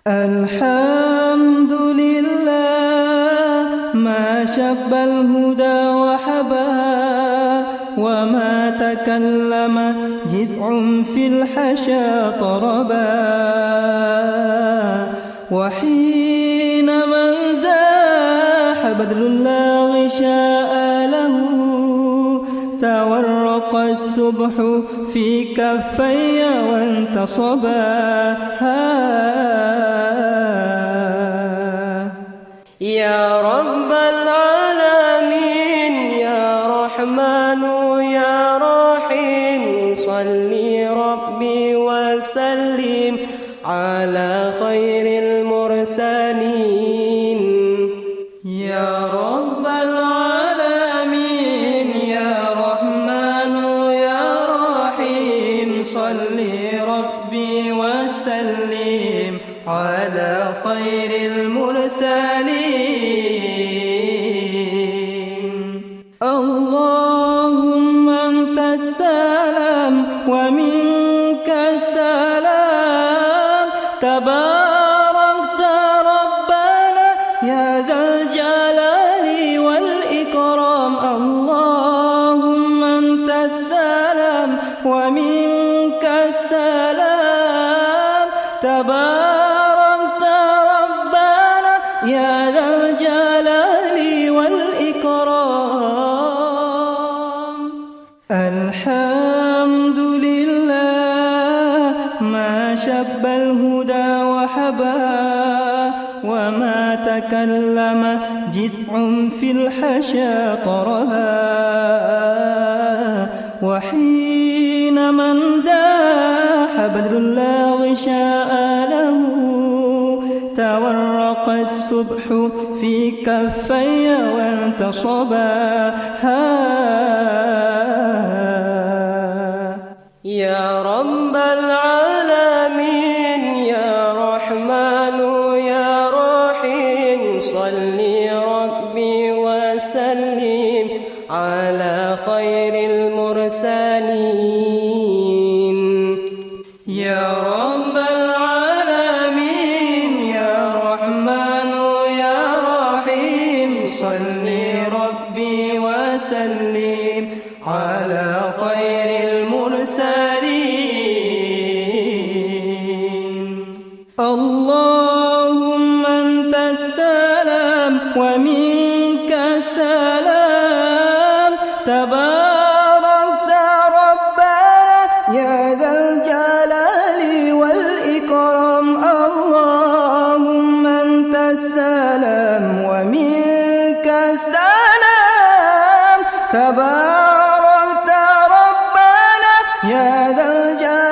الحمد لله ما شب الهدى وحبا وما تكلم جزع في الحشا طربا وحين من زاح بدر الله غشاء له تورق الصبح في كفي وانتصبا يا رب العالمين يا رحمن يا رحيم صل ربي وسلم على خير المرسلين يا رب العالمين يا رحمن يا رحيم صل ربي وسلم على خير المرسلين اللهم أنت السلام ومنك السلام تباركت ربنا يا ذا الجلال والإكرام اللهم أنت السلام ومنك السلام تباركت ربنا يا ذا الجلال والإكرام الحمد لله ما شب الهدى وحبا وما تكلم جزع في الحشا طرها وحين من زاح بدر الله غشاء له تورق الصبح في كفي وانتصبا يا رب العالمين يا رحمن يا رحيم صل ربي وسلم على خير المرسلين يا رب العالمين يا رحمن يا رحيم صل ربي وسلم على خير المرسلين اللهم أنت السلام ومنك السلام تباركت ربنا يا ذا الجلال والإكرام اللهم أنت السلام ومنك السلام تباركت ربنا يا ذا الجلال